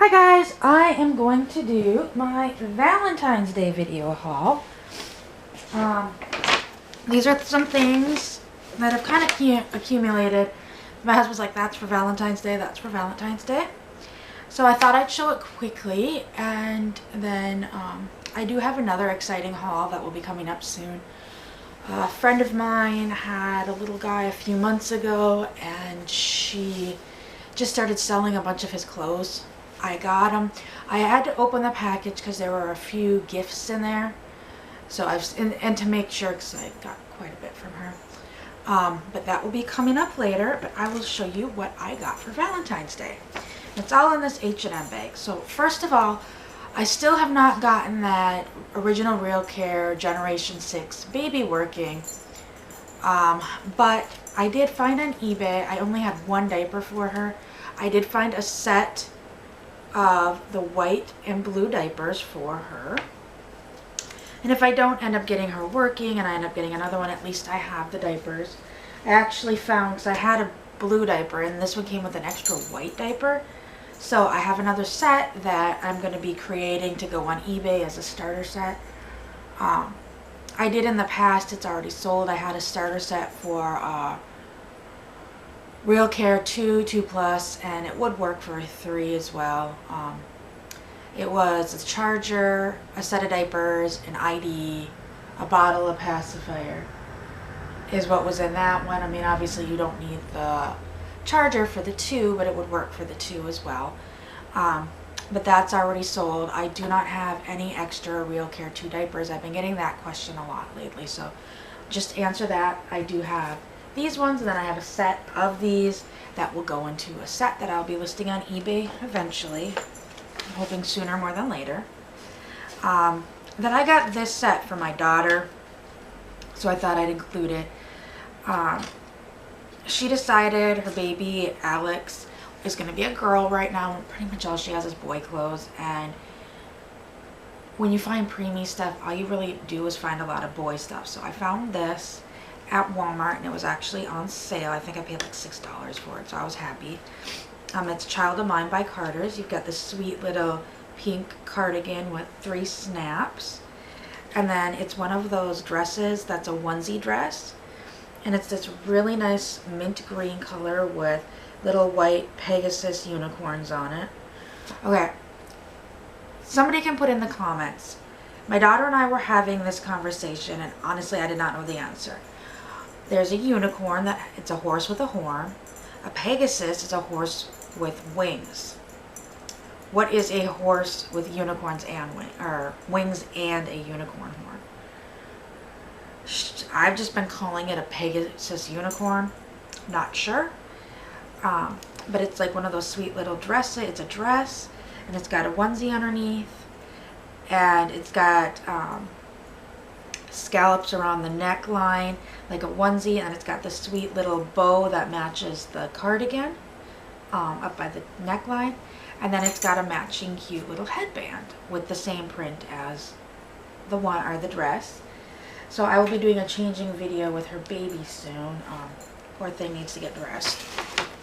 Hi guys, I am going to do my Valentine's Day video haul. These are some things that have kind of accumulated. My husband's like, that's for Valentine's Day, that's for Valentine's Day. So I thought I'd show it quickly, and then I do have another exciting haul that will be coming up soon. A friend of mine had a little guy a few months ago, and she just started selling a bunch of his clothes. I got them. I had to open the package because there were a few gifts in there. So and to make sure, because I got quite a bit from her. But that will be coming up later. But I will show you what I got for Valentine's Day. It's all in this H&M bag. So first of all, I still have not gotten that original Real Care Generation 6 baby working. But I did find on eBay, I only had one diaper for her. I did find a set of the white and blue diapers for her. And if I don't end up getting her working and I end up getting another one, at least I have the diapers. I actually found, because I had a blue diaper and this one came with an extra white diaper. So I have another set that I'm going to be creating to go on eBay as a starter set. I did in the past, it's already sold. I had a starter set for Real Care 2, 2 Plus, and it would work for 3 as well. It was a charger, a set of diapers, an ID, a bottle of pacifier is what was in that one. I mean, obviously you don't need the charger for the 2, but it would work for the 2 as well. But that's already sold. I do not have any extra Real Care 2 diapers. I've been getting that question a lot lately, so just answer that. I do have these ones, and then I have a set of these that will go into a set that I'll be listing on eBay eventually. I'm hoping sooner more than later. Then I got this set for my daughter, so I thought I'd include it. She decided her baby Alex is going to be a girl right now. Pretty much all she has is boy clothes, and when you find preemie stuff, all you really do is find a lot of boy stuff. So I found this at Walmart, and it was actually on sale. I think I paid like $6 for it, so I was happy. It's Child of Mine by Carter's. You've got this sweet little pink cardigan with 3 snaps, and then it's one of those dresses that's a onesie dress, and it's this really nice mint green color with little white Pegasus unicorns on it. Okay, somebody can put in the comments. My daughter and I were having this conversation, and honestly I did not know the answer. There's a unicorn, that it's a horse with a horn. A Pegasus is a horse with wings. What is a horse with unicorns and wings and a unicorn horn? I've just been calling it a Pegasus unicorn. Not sure. But it's like one of those sweet little dresses. It's a dress, and it's got a onesie underneath, and it's got scallops around the neckline like a onesie, and it's got the sweet little bow that matches the cardigan up by the neckline, and then it's got a matching cute little headband with the same print as the dress. So I will be doing a changing video with her baby soon. Poor thing needs to get dressed.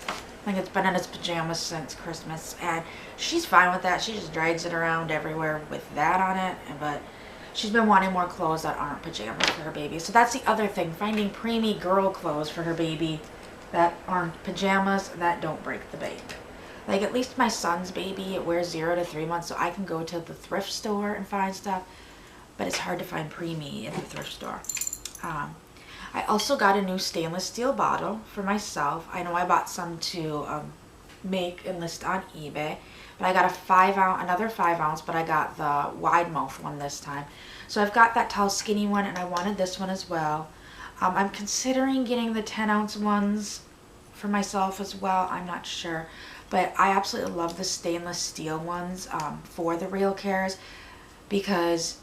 I think it's been in its pajamas since Christmas, and she's fine with that. She just drags it around everywhere with that on it, but she's been wanting more clothes that aren't pajamas for her baby. So that's the other thing, finding preemie girl clothes for her baby that aren't pajamas, that don't break the bank. Like, at least my son's baby, it wears 0 to 3 months, so I can go to the thrift store and find stuff, but it's hard to find preemie in the thrift store. I also got a new stainless steel bottle for myself. I know I bought some to make and list on eBay, but I got another 5 ounce, but I got the wide mouth one this time. So I've got that tall skinny one, and I wanted this one as well. I'm considering getting the 10 ounce ones for myself as well. I'm not sure, but I absolutely love the stainless steel ones for the Real Cares, because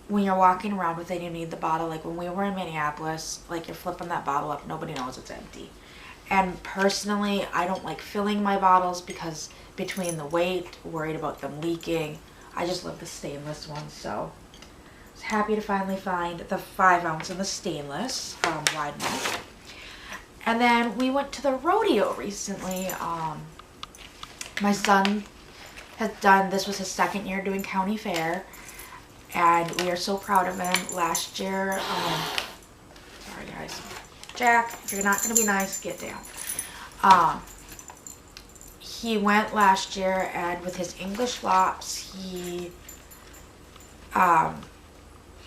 when you're walking around with it, you need the bottle. Like when we were in Minneapolis, like you're flipping that bottle up, nobody knows it's empty. And personally, I don't like filling my bottles because between the weight, worried about them leaking, I just love the stainless ones. So I was happy to finally find the 5 ounce in the stainless wide mouth. And then we went to the rodeo recently. My son has done, this was his second year doing county fair, and we are so proud of him. Last year, sorry guys, Jack, if you're not going to be nice, get down. He went last year, and with his English flops, he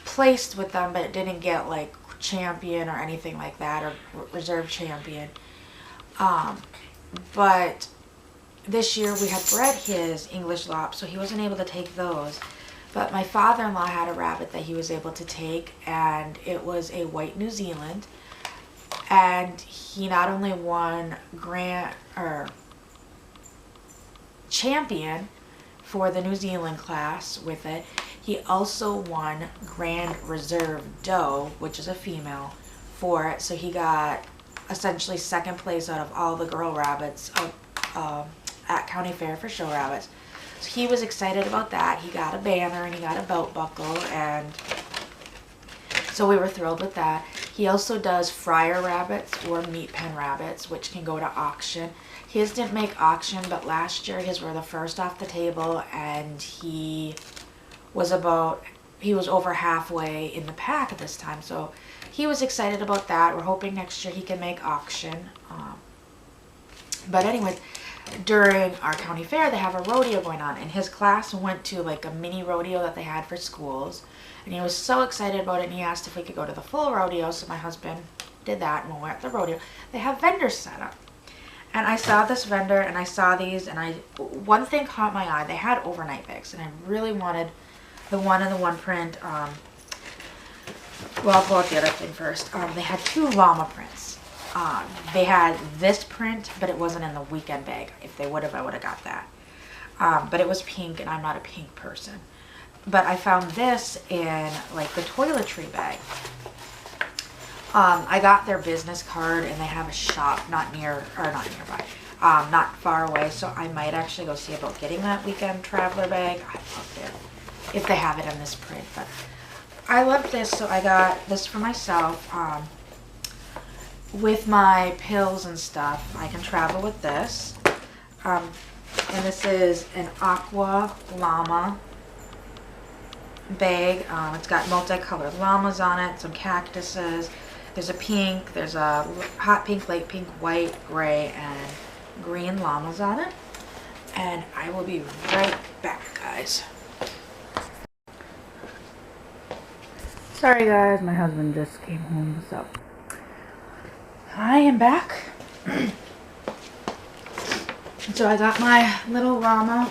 placed with them, but didn't get like champion or anything like that, or reserve champion. But this year we had bred his English lop, so he wasn't able to take those. But my father-in-law had a rabbit that he was able to take, and it was a white New Zealand. And he not only won champion for the New Zealand class with it, he also won Grand Reserve Doe, which is a female, for it. So he got essentially second place out of all the girl rabbits at county fair for show rabbits. So he was excited about that. He got a banner and he got a belt buckle, and so we were thrilled with that. He also does fryer rabbits or meat pen rabbits, which can go to auction. His didn't make auction, but last year his were the first off the table, and he was over halfway in the pack at this time. So he was excited about that. We're hoping next year he can make auction. But anyways, during our county fair, they have a rodeo going on, and his class went to like a mini rodeo that they had for schools, and he was so excited about it, and he asked if we could go to the full rodeo. So my husband did that, and when we're at the rodeo, they have vendors set up. And I saw this vendor, and I saw these, and one thing caught my eye. They had overnight bags, and I really wanted the one in the one print. Well, I'll pull out the other thing first. They had two llama prints. They had this print, but it wasn't in the weekend bag. If they would have, I would have got that. But it was pink, and I'm not a pink person. But I found this in like the toiletry bag. I got their business card, and they have a shop not nearby, not far away. So I might actually go see about getting that weekend traveler bag. I love it if they have it in this print. But I love this, so I got this for myself. With my pills and stuff, I can travel with this. And this is an aqua llama bag. It's got multicolored llamas on it, some cactuses. There's a pink, there's a hot pink, light pink, white, gray, and green llamas on it. And I will be right back, guys. Sorry guys, my husband just came home, so I am back. So I got my little llama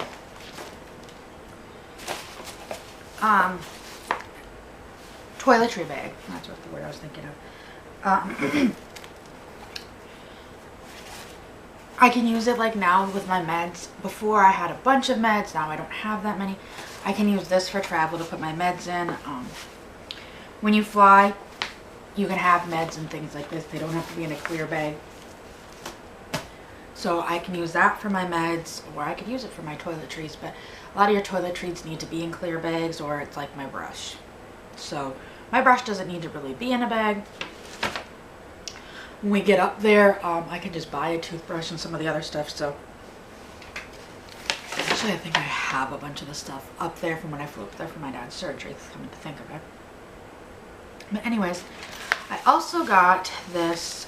toiletry bag. That's what the word I was thinking of. I can use it like now with my meds. Before I had a bunch of meds, now I don't have that many. I can use this for travel to put my meds in. When you fly, you can have meds and things like this. They don't have to be in a clear bag. So I can use that for my meds, or I could use it for my toiletries, but a lot of your toiletries need to be in clear bags, or it's like my brush. So my brush doesn't need to really be in a bag. When we get up there, I can just buy a toothbrush and some of the other stuff. So actually I think I have a bunch of the stuff up there from when I flew up there for my dad's surgery, coming to think of it. But anyways, I also got this,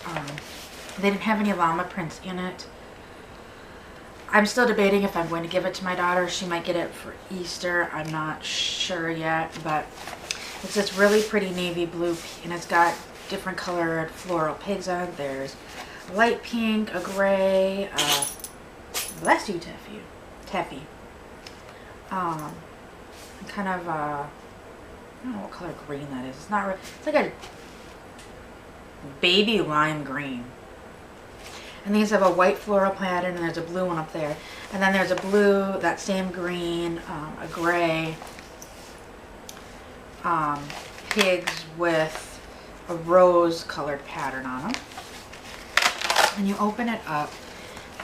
they didn't have any llama prints in it. I'm still debating if I'm going to give it to my daughter. She might get it for Easter. I'm not sure yet, but it's this really pretty navy blue, and it's got different colored floral pigs on it. There's a light pink, a gray, bless you, Teffy. Kind of, I don't know what color green that is. It's not, it's like a baby lime green. And these have a white floral pattern, and there's a blue one up there. And then there's a blue, that same green, a gray, pigs with a rose colored pattern on them. And you open it up,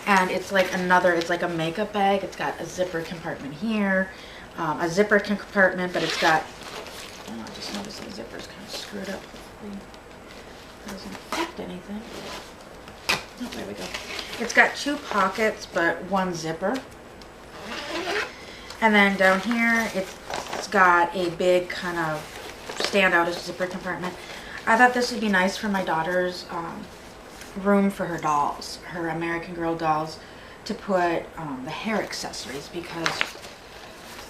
and it's like it's like a makeup bag. It's got a zipper compartment here, a zipper compartment, but it's got, oh, I just noticed the zipper's kind of screwed up. Hopefully it doesn't affect anything. Oh, there we go. It's got two pockets, but one zipper. And then down here, it's got a big kind of standout zipper compartment. I thought this would be nice for my daughter's room for her dolls, her American Girl dolls, to put the hair accessories, because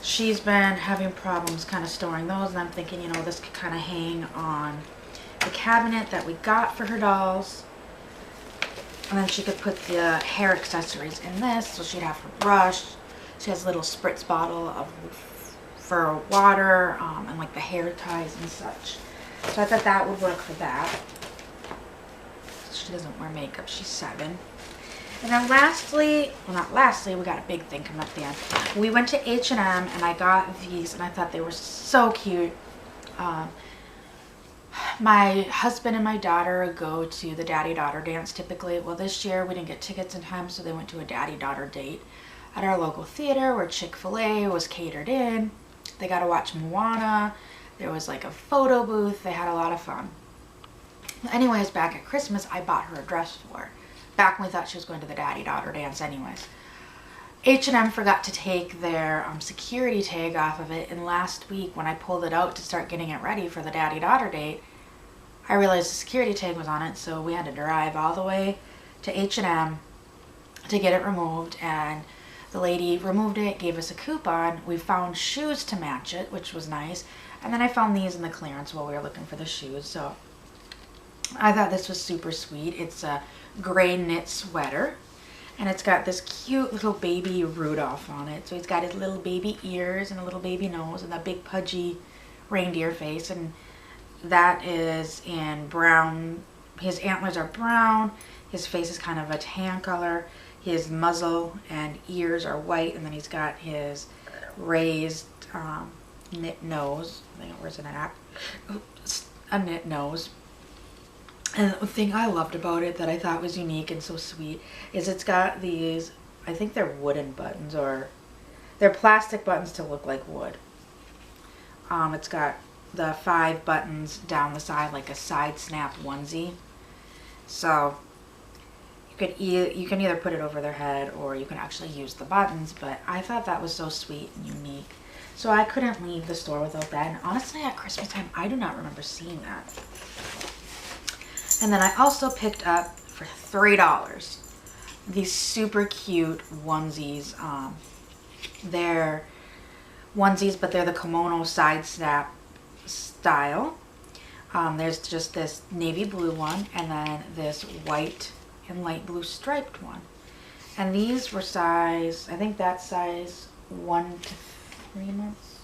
she's been having problems kind of storing those, and I'm thinking, you know, this could kind of hang on the cabinet that we got for her dolls, and then she could put the hair accessories in this. So she'd have her brush, she has a little spritz bottle of for water, and like the hair ties and such. So I thought that would work for that. She doesn't wear makeup, she's 7. And then lastly, well not lastly, we got a big thing coming up at the end. We went to H&M and I got these and I thought they were so cute. My husband and my daughter go to the daddy-daughter dance typically. Well, this year we didn't get tickets in time, so they went to a daddy-daughter date at our local theater where Chick-fil-A was catered in. They got to watch Moana. There was like a photo booth. They had a lot of fun. Anyways, back at Christmas, I bought her a dress for her. Back when we thought she was going to the daddy-daughter dance anyways. H&M forgot to take their security tag off of it, and last week when I pulled it out to start getting it ready for the daddy-daughter date, I realized the security tag was on it, so we had to drive all the way to H&M to get it removed, and the lady removed it, gave us a coupon. We found shoes to match it, which was nice, and then I found these in the clearance while we were looking for the shoes, so I thought this was super sweet. It's a gray knit sweater. And it's got this cute little baby Rudolph on it. So he's got his little baby ears and a little baby nose and that big pudgy reindeer face. And that is in brown. His antlers are brown. His face is kind of a tan color. His muzzle and ears are white. And then he's got his raised knit nose. I think, where's it at? Oops, a knit nose. And the thing I loved about it that I thought was unique and so sweet is it's got these, I think they're wooden buttons, or they're plastic buttons to look like wood. It's got the 5 buttons down the side like a side snap onesie. So you can either put it over their head or you can actually use the buttons, but I thought that was so sweet and unique. So I couldn't leave the store without that. And honestly, at Christmas time, I do not remember seeing that. And then I also picked up for $3 these super cute onesies. They're onesies, but they're the kimono side snap style. There's just this navy blue one and then this white and light blue striped one. And these were size, I think that's size 1 to 3 months.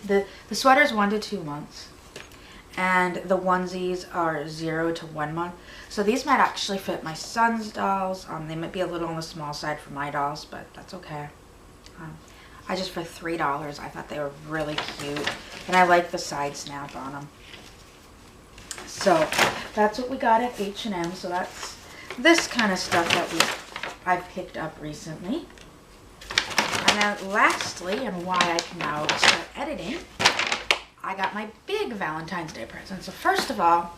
The sweater's 1 to 2 months. And the onesies are 0 to 1 month. So these might actually fit my son's dolls. They might be a little on the small side for my dolls, but that's okay. I just, for $3, I thought they were really cute. And I like the side snap on them. So that's what we got at H&M. So that's this kind of stuff that I've picked up recently. And then lastly, and why I can now start editing, I got my big Valentine's Day present. So first of all,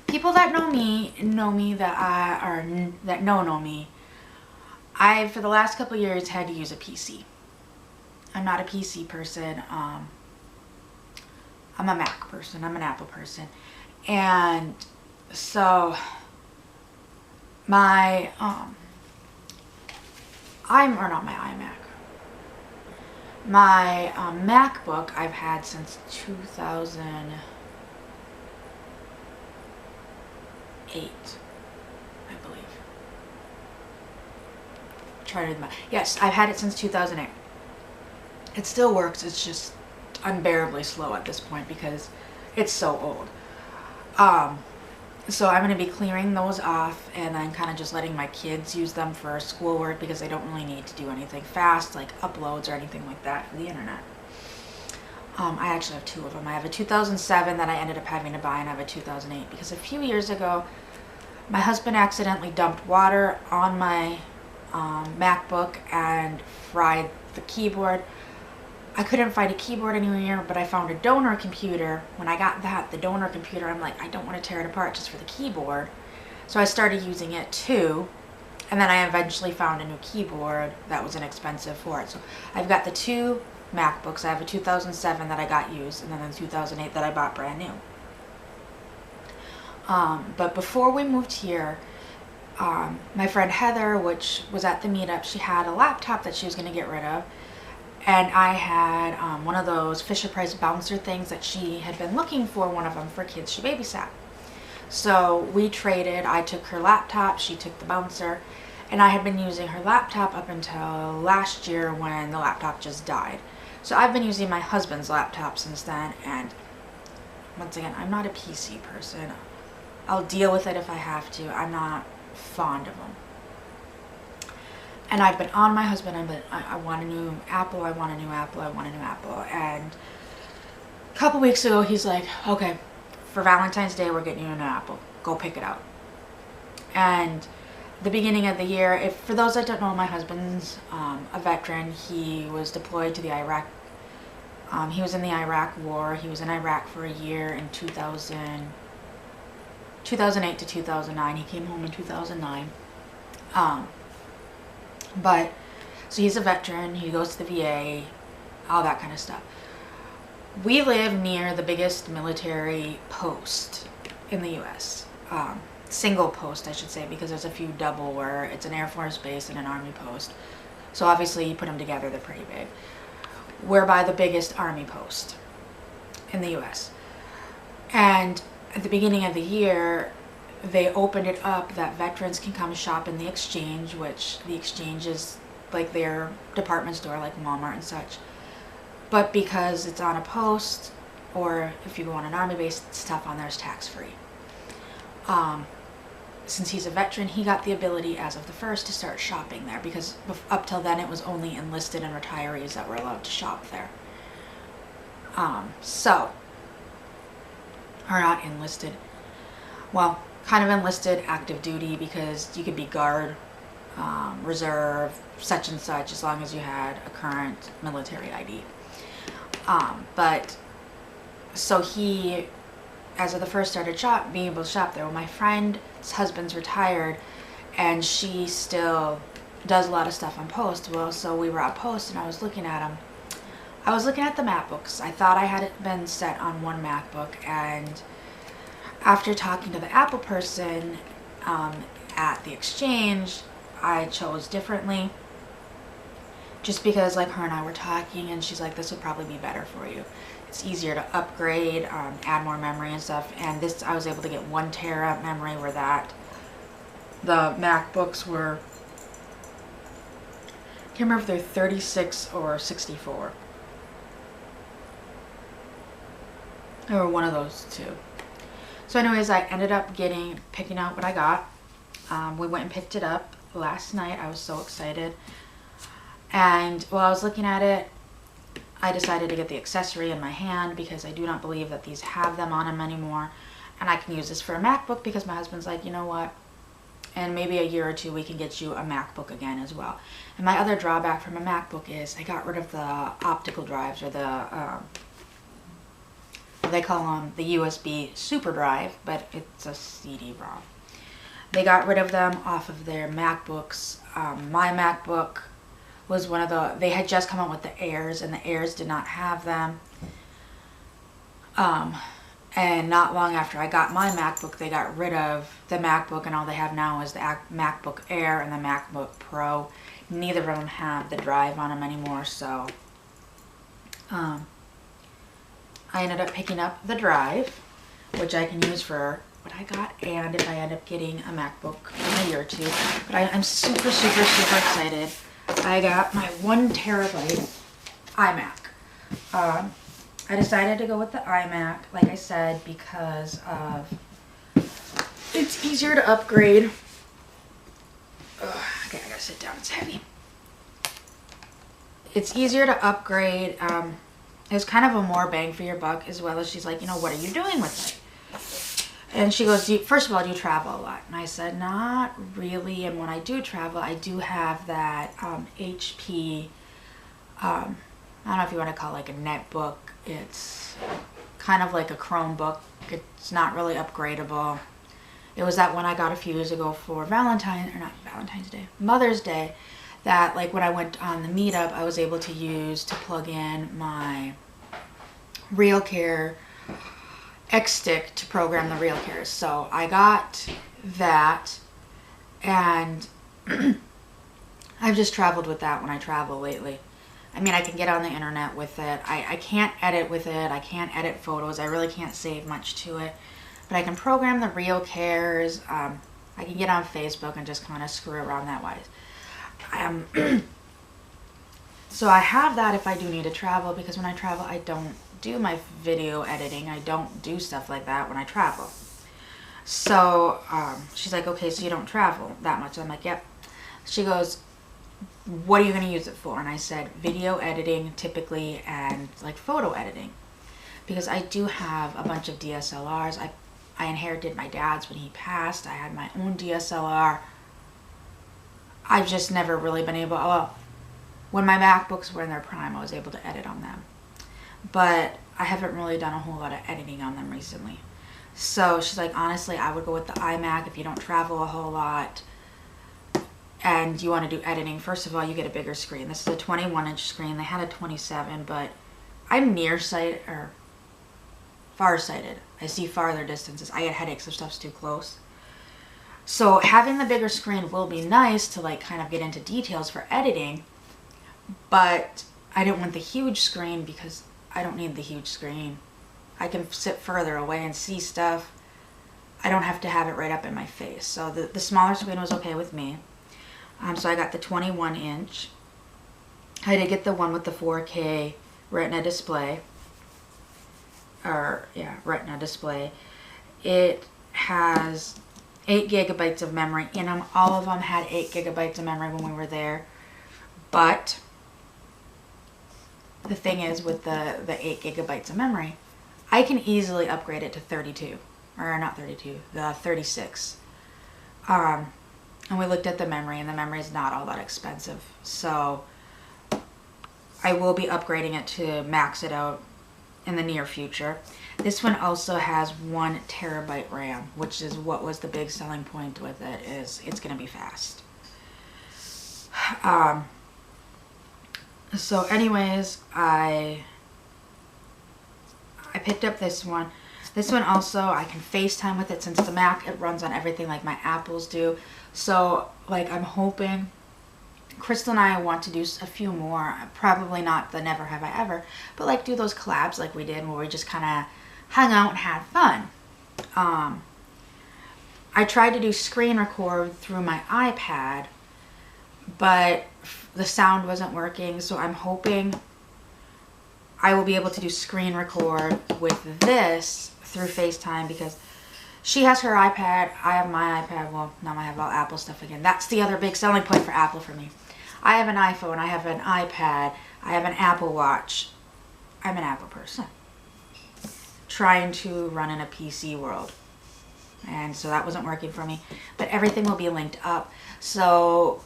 people that know me know me. I, for the last couple of years, had to use a PC. I'm not a PC person. I'm a Mac person. I'm an Apple person. And so my my MacBook I've had since 2008, I believe. Try to do the math. Yes, I've had it since 2008. It still works. It's just unbearably slow at this point because it's so old. So I'm going to be clearing those off and then kind of just letting my kids use them for schoolwork because they don't really need to do anything fast like uploads or anything like that for the internet. I actually have 2 of them. I have a 2007 that I ended up having to buy, and I have a 2008 because a few years ago my husband accidentally dumped water on my MacBook and fried the keyboard. I couldn't find a keyboard anywhere, but I found a donor computer. When I got the donor computer, I'm like, I don't want to tear it apart just for the keyboard. So I started using it too. And then I eventually found a new keyboard that was inexpensive for it. So I've got the 2 MacBooks. I have a 2007 that I got used, and then a 2008 that I bought brand new. But before we moved here, my friend Heather, which was at the meetup, she had a laptop that she was going to get rid of. And I had one of those Fisher-Price bouncer things that she had been looking for, one of them for kids she babysat. So we traded. I took her laptop, she took the bouncer, and I had been using her laptop up until last year when the laptop just died. So I've been using my husband's laptop since then, and once again, I'm not a PC person. I'll deal with it if I have to. I'm not fond of them. And I've been on my husband. I want a new Apple, I want a new Apple, I want a new Apple. And a couple weeks ago, he's like, okay, for Valentine's Day, we're getting you an Apple. Go pick it out. And the beginning of the year, for those that don't know, my husband's a veteran. He was deployed to the Iraq. He was in the Iraq War. He was in Iraq for a year in 2008 to 2009. He came home in 2009. But, so he's a veteran. He goes to the VA, all that kind of stuff. We live near the biggest military post in the U.S. Single post, I should say, because there's a few double where it's an Air Force base and an Army post. So obviously you put them together, they're pretty big. We're by the biggest Army post in the U.S. And at the beginning of the year, they opened it up that veterans can come shop in the Exchange, which the Exchange is like their department store, like Walmart and such. But because it's on a post, or if you go on an Army base, stuff on there is tax-free. Since he's a veteran, he got the ability as of the 1st to start shopping there, because up till then it was only enlisted and retirees that were allowed to shop there. Or not enlisted, well, kind of enlisted, active duty, because you could be guard, reserve, such and such, as long as you had a current military ID. But so he, as of the 1st, started being able to shop there. Well, my friend's husband's retired, and she still does a lot of stuff on post. Well, so we were at post, and I was looking at them. I was looking at the MacBooks. I thought I had it been set on one MacBook, and after talking to the Apple person at the Exchange, I chose differently. Just because, like, her and I were talking, and she's like, this would probably be better for you. It's easier to upgrade, add more memory and stuff. And this, I was able to get 1 tera memory, where the MacBooks were, I can't remember if they're 36 or 64. Or one of those two. So anyways, I ended up picking out what I got. We went and picked it up last night. I was so excited. And while I was looking at it, I decided to get the accessory in my hand, because I do not believe that these have them on them anymore. And I can use this for a MacBook, because my husband's like, you know what? And maybe a year or two we can get you a MacBook again as well. And my other drawback from a MacBook is I got rid of the optical drives, or they call them the USB super drive, but it's a CD-ROM. They got rid of them off of their MacBooks. My MacBook was one of they had just come out with the Airs, and the Airs did not have them. And not long after I got my MacBook, they got rid of the MacBook, and all they have now is the MacBook Air and the MacBook Pro. Neither of them have the drive on them anymore, so I ended up picking up the drive, which I can use for what I got, and if I end up getting a MacBook in a year or two. But I'm super, super, super excited. I got my 1 terabyte iMac. I decided to go with the iMac, like I said, because of it's easier to upgrade. Ugh, okay, I gotta sit down, it's heavy. It's easier to upgrade. It's kind of a more bang for your buck, as well as she's like, you know, what are you doing with it? And she goes, first of all, do you travel a lot? And I said, not really. And when I do travel, I do have that HP, I don't know if you want to call it like a netbook. It's kind of like a Chromebook. It's not really upgradable. It was that one I got a few years ago for Valentine's Day, Mother's Day, that like when I went on the meetup, I was able to use to plug in my RealCare X stick to program the RealCare. So I got that, and I've just traveled with that when I travel lately. I mean, I can get on the internet with it. I can't edit with it. I can't edit photos. I really can't save much to it. But I can program the RealCares. I can get on Facebook and just kind of screw around that wise. So I have that if I do need to travel, because when I travel, I don't do my video editing. I don't do stuff like that when I travel. So she's like, okay, so you don't travel that much. I'm like, yep. She goes, what are you going to use it for? And I said, video editing typically, and like photo editing, because I do have a bunch of DSLRs. I inherited my dad's when he passed. I had my own DSLR. I've just never really been able, well, when my MacBooks were in their prime, I was able to edit on them. But I haven't really done a whole lot of editing on them recently. So she's like, honestly, I would go with the iMac if you don't travel a whole lot and you want to do editing. First of all, you get a bigger screen. This is a 21-inch screen. They had a 27, but I'm nearsighted, or farsighted. I see farther distances. I get headaches if stuff's too close. So having the bigger screen will be nice to like kind of get into details for editing, but I didn't want the huge screen because I don't need the huge screen. I can sit further away and see stuff. I don't have to have it right up in my face. So the smaller screen was okay with me. So I got the 21-inch. I did get the one with the 4K Retina display. Retina display. It has 8 gigabytes of memory in them. All of them had 8 gigabytes of memory when we were there. But the thing is, with the 8 gigabytes of memory, I can easily upgrade it to 32. Or not 32, the 36. And we looked at the memory, and the memory is not all that expensive. So I will be upgrading it to max it out in the near future. This one also has 1 terabyte RAM, which is what was the big selling point with it, is it's going to be fast. So anyways, I picked up this one. This one also, I can FaceTime with it, since the Mac, it runs on everything like my Apples do. So like I'm hoping, Crystal and I want to do a few more, probably not the Never Have I Ever, but like do those collabs like we did where we just kind of hung out and had fun. I tried to do screen record through my iPad, but the sound wasn't working, so I'm hoping I will be able to do screen record with this through FaceTime, because she has her iPad, I have my iPad. Well, now I have all Apple stuff again. That's the other big selling point for Apple for me. I have an iPhone, I have an iPad, I have an Apple Watch. I'm an Apple person trying to run in a PC world. And so that wasn't working for me. But everything will be linked up. So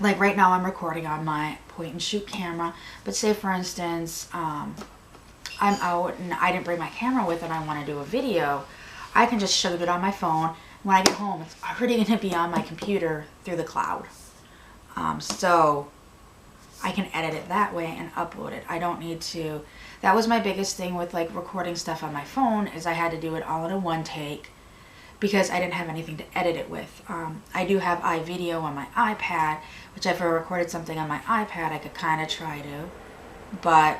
like right now I'm recording on my point and shoot camera, but say for instance I'm out and I didn't bring my camera with and I want to do a video, I can just shoot it on my phone. When I get home, it's already going to be on my computer through the cloud. So I can edit it that way and upload it. I don't need to. That was my biggest thing with like recording stuff on my phone, is I had to do it all in a one take because I didn't have anything to edit it with. I do have iVideo on my iPad, which if I recorded something on my iPad, I could kind of try to, but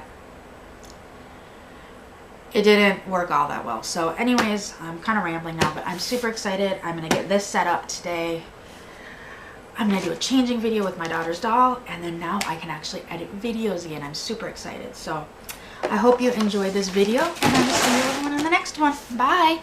it didn't work all that well. So anyways, I'm kind of rambling now, but I'm super excited. I'm going to get this set up today. I'm going to do a changing video with my daughter's doll, and then now I can actually edit videos again. I'm super excited. So I hope you enjoyed this video, and I will see you everyone in the next one. Bye!